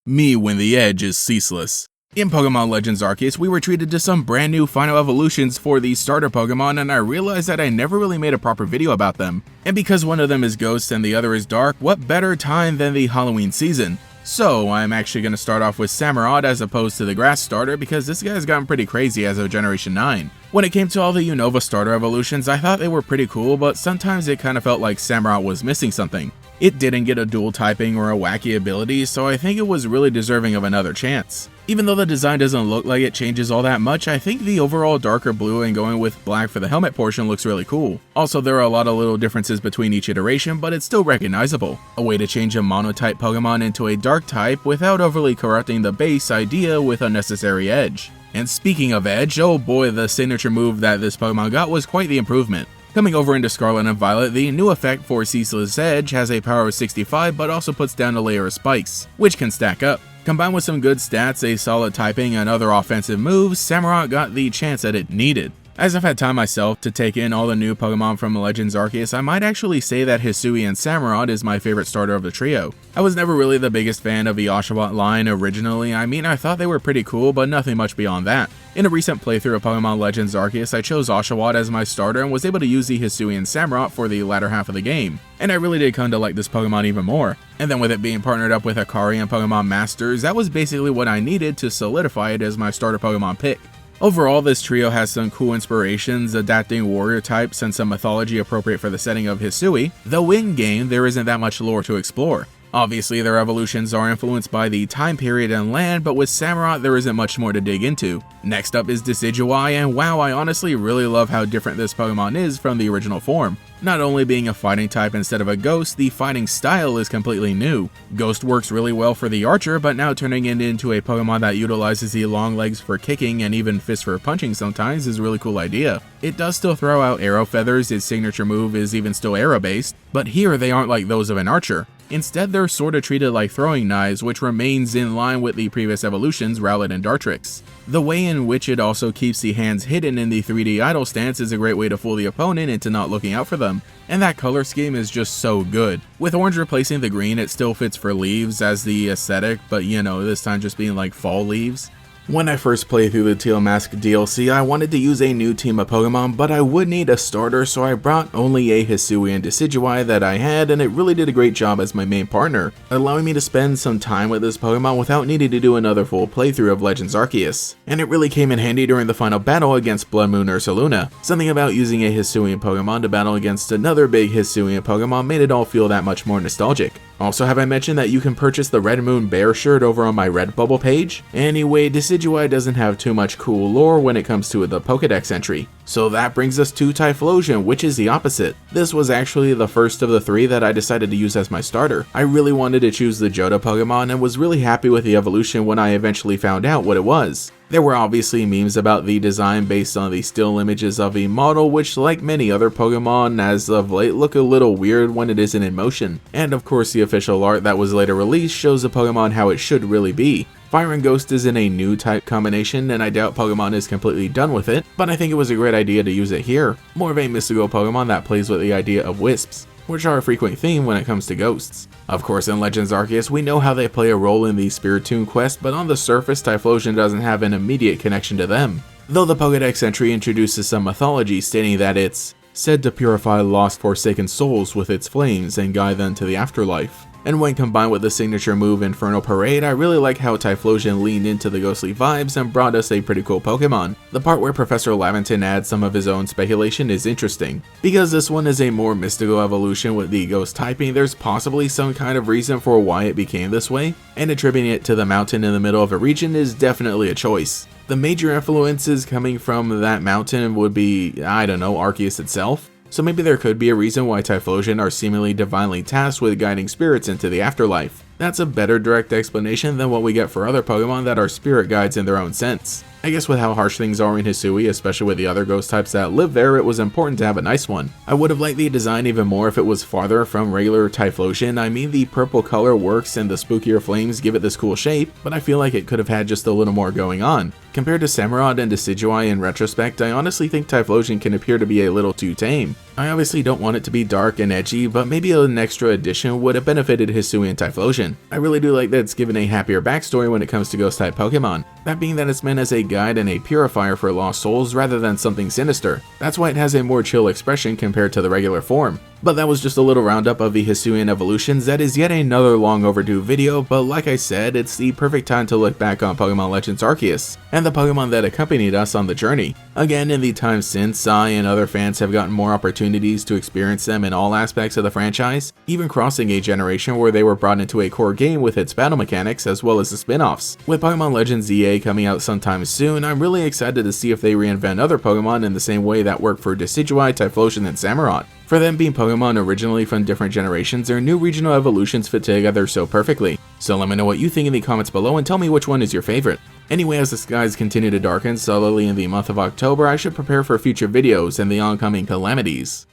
Me when the edge is ceaseless. In Pokemon Legends Arceus, we were treated to some brand new final evolutions for the starter Pokemon, and I realized that I never really made a proper video about them. And because one of them is Ghost and the other is Dark, what better time than the Halloween season? So I'm actually going to start off with Samurott as opposed to the Grass starter because this guy's gotten pretty crazy as of Generation 9. When it came to all the Unova starter evolutions, I thought they were pretty cool, but sometimes it kind of felt like Samurott was missing something. It didn't get a dual typing or a wacky ability, so I think it was really deserving of another chance. Even though the design doesn't look like it changes all that much, I think the overall darker blue and going with black for the helmet portion looks really cool. Also, there are a lot of little differences between each iteration, but it's still recognizable. A way to change a monotype Pokemon into a dark type without overly corrupting the base idea with unnecessary edge. And speaking of edge, oh boy, the signature move that this Pokemon got was quite the improvement. Coming over into Scarlet and Violet, the new effect for Ceaseless Edge has a power of 65 but also puts down a layer of spikes, which can stack up. Combined with some good stats, a solid typing, and other offensive moves, Samurott got the chance that it needed. As I've had time myself to take in all the new Pokemon from Legends Arceus, I might actually say that Hisuian Samurott is my favorite starter of the trio. I was never really the biggest fan of the Oshawott line originally. I thought they were pretty cool, but nothing much beyond that. In a recent playthrough of Pokemon Legends Arceus, I chose Oshawott as my starter and was able to use the Hisuian Samurott for the latter half of the game, and I really did come to like this Pokemon even more. And then with it being partnered up with Akari and Pokemon Masters, that was basically what I needed to solidify it as my starter Pokemon pick. Overall, this trio has some cool inspirations, adapting warrior types and some mythology appropriate for the setting of Hisui, though in-game there isn't that much lore to explore. Obviously, their evolutions are influenced by the time period and land, but with Samurott there isn't much more to dig into. Next up is Decidueye, and wow, I honestly really love how different this Pokemon is from the original form. Not only being a fighting type instead of a ghost, the fighting style is completely new. Ghost works really well for the archer, but now turning it into a Pokemon that utilizes the long legs for kicking and even fists for punching sometimes is a really cool idea. It does still throw out arrow feathers, its signature move is even still arrow based, but here they aren't like those of an archer. Instead, they're sorta treated like throwing knives, which remains in line with the previous evolutions, Rowlet and Dartrix. The way in which it also keeps the hands hidden in the 3D idle stance is a great way to fool the opponent into not looking out for them, and that color scheme is just so good. With orange replacing the green, it still fits for leaves as the aesthetic, but this time just being like fall leaves. When I first played through the Teal Mask DLC, I wanted to use a new team of Pokemon, but I would need a starter, so I brought only a Hisuian Decidueye that I had, and it really did a great job as my main partner, allowing me to spend some time with this Pokemon without needing to do another full playthrough of Legends Arceus. And it really came in handy during the final battle against Blood Moon Ursaluna. Something about using a Hisuian Pokemon to battle against another big Hisuian Pokemon made it all feel that much more nostalgic. Also, have I mentioned that you can purchase the Red Moon Bear shirt over on my Redbubble page? Anyway, Decidueye doesn't have too much cool lore when it comes to the Pokédex entry. So that brings us to Typhlosion, which is the opposite. This was actually the first of the three that I decided to use as my starter. I really wanted to choose the Johto Pokemon and was really happy with the evolution when I eventually found out what it was. There were obviously memes about the design based on the still images of the model, which like many other Pokemon as of late look a little weird when it isn't in motion. And of course the official art that was later released shows the Pokemon how it should really be. Fire and Ghost is in a new type combination, and I doubt Pokemon is completely done with it, but I think it was a great idea to use it here. More of a mystical Pokemon that plays with the idea of wisps, which are a frequent theme when it comes to ghosts. Of course, in Legends Arceus, we know how they play a role in the Spiritomb quest, but on the surface, Typhlosion doesn't have an immediate connection to them. Though the Pokédex entry introduces some mythology stating that it's said to purify lost forsaken souls with its flames and guide them to the afterlife. And when combined with the signature move Infernal Parade, I really like how Typhlosion leaned into the ghostly vibes and brought us a pretty cool Pokemon. The part where Professor Laventon adds some of his own speculation is interesting. Because this one is a more mystical evolution with the ghost typing, there's possibly some kind of reason for why it became this way, and attributing it to the mountain in the middle of a region is definitely a choice. The major influences coming from that mountain would be, Arceus itself. So maybe there could be a reason why Typhlosion are seemingly divinely tasked with guiding spirits into the afterlife. That's a better direct explanation than what we get for other Pokemon that are spirit guides in their own sense. I guess with how harsh things are in Hisui, especially with the other ghost types that live there, it was important to have a nice one. I would have liked the design even more if it was farther from regular Typhlosion. I mean, the purple color works and the spookier flames give it this cool shape, but I feel like it could have had just a little more going on. Compared to Samurott and Decidueye in retrospect, I honestly think Typhlosion can appear to be a little too tame. I obviously don't want it to be dark and edgy, but maybe an extra addition would have benefited Hisuian Typhlosion. I really do like that it's given a happier backstory when it comes to ghost type Pokemon, that being that it's meant as a guide and a purifier for lost souls rather than something sinister. That's why it has a more chill expression compared to the regular form. But that was just a little roundup of the Hisuian evolutions. That is yet another long overdue video, but like I said, it's the perfect time to look back on Pokemon Legends Arceus, and the Pokemon that accompanied us on the journey. Again, in the time since, I and other fans have gotten more opportunities to experience them in all aspects of the franchise, even crossing a generation where they were brought into a core game with its battle mechanics as well as the spin-offs. With Pokemon Legends EA coming out sometime soon, I'm really excited to see if they reinvent other Pokemon in the same way that worked for Decidueye, Typhlosion, and Samurott. For them being Pokemon originally from different generations, their new regional evolutions fit together so perfectly. So let me know what you think in the comments below and tell me which one is your favorite. Anyway, as the skies continue to darken slowly in the month of October, I should prepare for future videos and the oncoming calamities.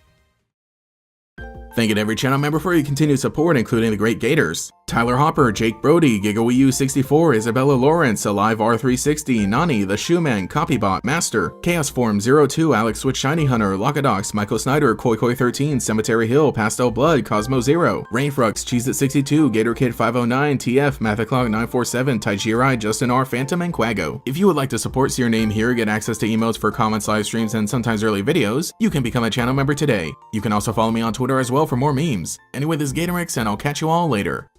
Thank you to every channel member for your continued support, including the Great Gators, Tyler Hopper, Jake Brody, GigaWiiU64, Isabella Lawrence, Alive R360, Nani, The Shoeman, Copybot, Master, Chaosform02, Alex Switch Shiny Hunter, Lockadox, Michael Snyder, Koi13, Cemetery Hill, Pastel Blood, Cosmo Zero, Rainfrux, Cheezit62, GatorKid509, TF, Mathaclog947, Taijirai, Justin R, Phantom, and Quago. If you would like to support, see your name here, get access to emotes for comments, live streams, and sometimes early videos, you can become a channel member today. You can also follow me on Twitter as well for more memes. Anyway, this is Gatorix, and I'll catch you all later.